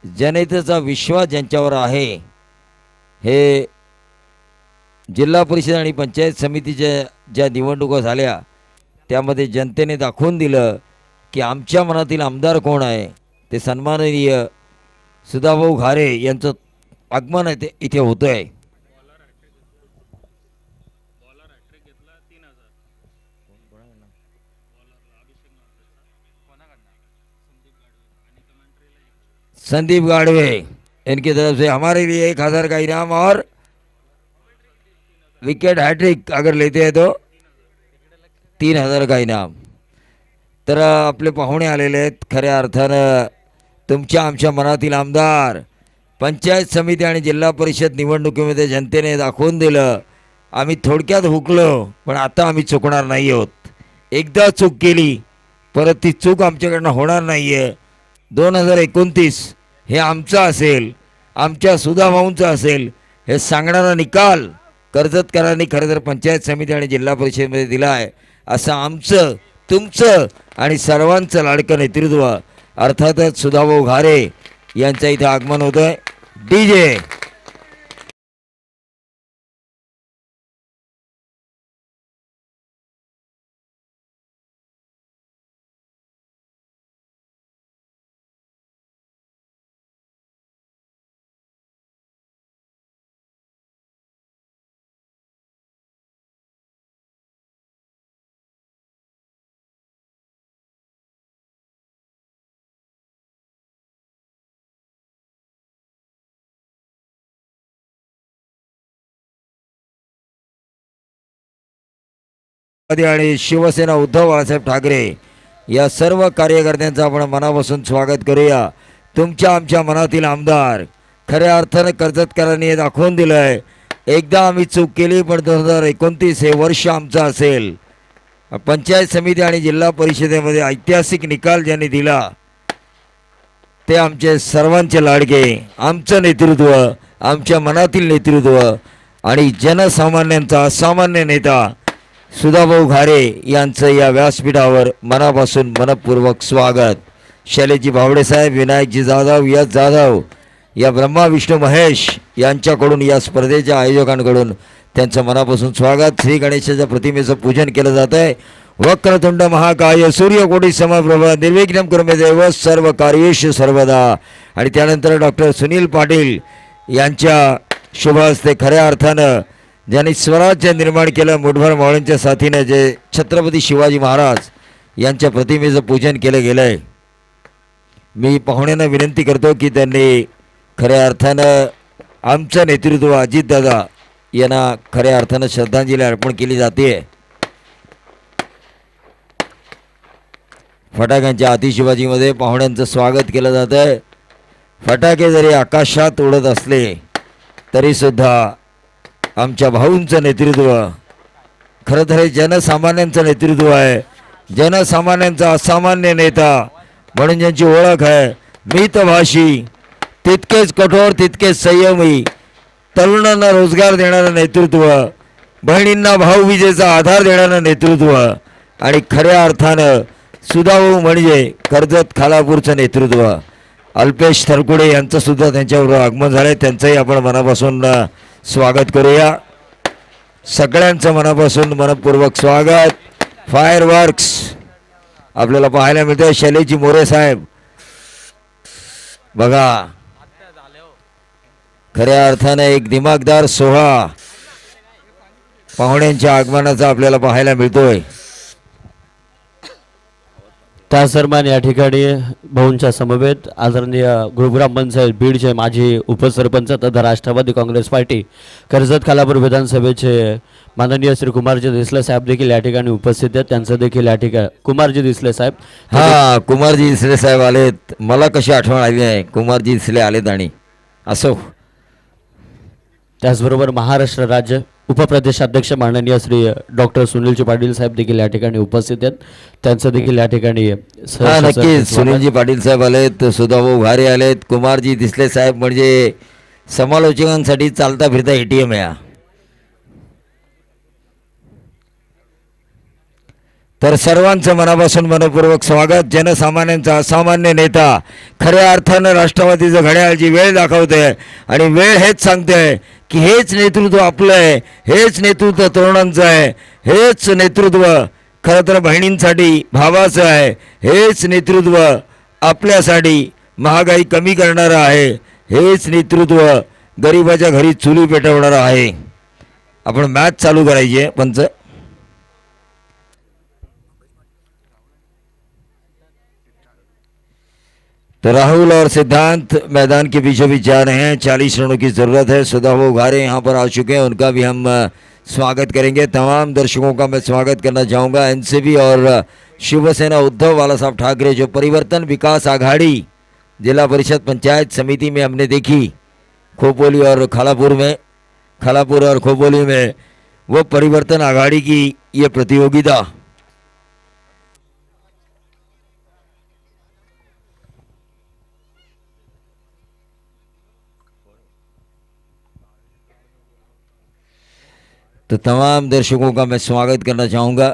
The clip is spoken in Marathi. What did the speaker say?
जनतेचा विश्वास ज्यांच्यावर आहे, हे जिल्हा परिषद आणि पंचायत समितीच्या ज्या निवडणुका झाल्या त्यामध्ये जनतेने दाखवून दिलं की आमच्या मनातील आमदार कोण आहे. ते सन्माननीय सुधाभाऊ घारे यांचं आगमन आहे ते इथे होतं आहे. संदीप गाड़वे इनकी तरफ से हमारे लिए 1000 का इनाम और विकेट हैट्रिक अगर लेते हैं तो 3000 का इनाम. तर आपले पाहुणे आलेले आहेत. खऱ्या अर्थानं तुमच्या आमच्या मनातील आमदार पंचायत समिती आणि जिल्हा परिषद निवडणुकीमध्ये जनतेने दाखवून दिलं. आम्ही थोडक्यात हुकलो पण आता आम्ही चुकणार नाही आहोत. एकदा चूक केली परत ती चूक आमच्याकडनं होणार नाही आहे. 2029 हे आमचं असेल, आमच्या सुधाभाऊंचं असेल हे सांगणारा निकाल कर्जतकरांनी खरं तर पंचायत समिती आणि जिल्हा परिषदेमध्ये दिला आहे. असं आमचं तुमचं आणि सर्वांचं लाडकं नेतृत्व अर्थातच सुधाभाऊ घारे यांचं इथं आगमन होतं आहे. DJ आणि शिवसेना उद्धव बाळासाहेब ठाकरे या सर्व कार्यकर्त्यांचं आपण मनापासून स्वागत करूया. तुमच्या आमच्या मनातील आमदार खऱ्या अर्थानं कर्जतकरांनी हे दाखवून दिलं आहे. एकदा आम्ही चूक केली पण 2029 हे वर्ष आमचं असेल. पंचायत समिती आणि जिल्हा परिषदेमध्ये ऐतिहासिक निकाल ज्यांनी दिला ते आमचे सर्वांचे लाडके, आमचं नेतृत्व, आमच्या मनातील नेतृत्व आणि जनसामान्यांचा असामान्य नेता सुधाभाऊ घारे यांचं या व्यासपीठावर मनापासून मनपूर्वक स्वागत. शैलेशजी भावडे साहेब, विनायकजी जाधव, यश जाधव या ब्रह्मा विष्णू महेश यांच्याकडून या स्पर्धेच्या आयोजकांकडून त्यांचं मनापासून स्वागत. श्री गणेशाच्या प्रतिमेचं पूजन केलं जात आहे. वक्रतुंड महाकाय सूर्यकोटी समप्रभ निर्विघ्नं कुरु मे देव सर्व कार्येषु सर्वदा. आणि त्यानंतर डॉक्टर सुनील पाटील यांच्या शुभ हस्ते खऱ्या अर्थानं ज्यांनी स्वराज्य निर्माण केलं मुठभर मावळ्यांच्या साथीनं, जे छत्रपती शिवाजी महाराज यांच्या प्रतिमेचं पूजन केलं गेलं आहे. मी पाहुण्यांना विनंती करतो की त्यांनी खऱ्या अर्थानं आमचं नेतृत्व अजितदादा यांना खऱ्या अर्थानं श्रद्धांजली अर्पण केली जाते. फटाक्यांच्या आतिषबाजीमध्ये पाहुण्यांचं स्वागत केलं जातं आहे. फटाके जरी आकाशात उडत असले तरीसुद्धा आमच्या भाऊंचं नेतृत्व खरं तर हे जनसामान्यांचं नेतृत्व आहे. जनसामान्यांचा असामान्य नेता म्हणून ज्यांची ओळख आहे, मितभाषी, तितकेच कठोर तितकेच संयमी, तरुणांना रोजगार देणारं नेतृत्व, बहिणींना भाऊबीजेचा आधार देणारं नेतृत्व आणि खऱ्या अर्थानं सुधाभाऊ म्हणजे कर्जत खालापूरचं नेतृत्व. अल्पेश थरकुडे यांचं सुद्धा त्यांच्याबरोबर आगमन झालं. त्यांचंही आपण मनापासून स्वागत करूया. सगळ्यांचं मनापासून मनपूर्वक स्वागत. फायरवर्क्स आपल्याला पाहायला मिळतं. शैलेशजी मोरे साहेब बघा, खऱ्या अर्थाने एक दिमागदार सोहळा पाहुण्यांच्या आगमनाचा आपल्याला पाहायला मिळतोय. त्यासर्मान या ठिकाणी भाऊंच्या समवेत आदरणीय गुरुग्राम पंचायत बीडचे माजी उपसरपंच तथा राष्ट्रवादी काँग्रेस पार्टी कर्जत खालापूर विधानसभेचे माननीय श्री कुमारजी दिसले साहेब देखील या ठिकाणी उपस्थित आहेत. त्यांचं देखील या ठिकाणी कुमारजी दिसले साहेब, हा कुमारजी दिसले साहेब आलेत. मला कशी आठवण आली आहे, कुमारजी दिसले आलेत. आणि असो त्याचबरोबर महाराष्ट्र राज्य उपप्रदेशाध्यक्ष माननीय श्री डॉक्टर सुनीलजी पाटील साहेब देखील या ठिकाणी उपस्थित आहेत. त्यांचं देखील या ठिकाणी नक्कीच सुनीलजी पाटील साहेब आलेत, सुधाभाऊ घारे आलेत, कुमारजी दिसले साहेब म्हणजे समालोचकांसाठी चालता फिरता ATM आहे. तर सर्वांचं मनापासून मनपूर्वक स्वागत. जनसामान्यांचा असामान्य नेता, खऱ्या अर्थानं राष्ट्रवादीचं घड्याळ जी वेळ दाखवते आणि वेळ हेच सांगते की हेच नेतृत्व आपलं आहे, हेच नेतृत्व तरुणांचं आहे, हेच नेतृत्व खरं तर बहिणींसाठी भावाचं आहे, हेच नेतृत्व आपल्यासाठी महागाई कमी करणारं आहे, हेच नेतृत्व गरिबाच्या घरी चुली पेटवणारं आहे. आपण मॅच चालू करायची आहे पंच. तो राहुल और सिद्धांत मैदान के बीचों बीच जा रहे हैं. 40 रनों की ज़रूरत है. सुधा वो घारे यहाँ पर आ चुके हैं, उनका भी हम स्वागत करेंगे. तमाम दर्शकों का मैं स्वागत करना चाहूँगा. एनसीपी और शिवसेना उद्धव बाला साहब ठाकरे जो परिवर्तन विकास आघाड़ी जिला परिषद पंचायत समिति में हमने देखी खोपोली और खालापुर और खोपोली में, वो परिवर्तन आघाड़ी की ये प्रतियोगिता तो तमाम दर्शकों का मैं स्वागत करना चाहूँगा.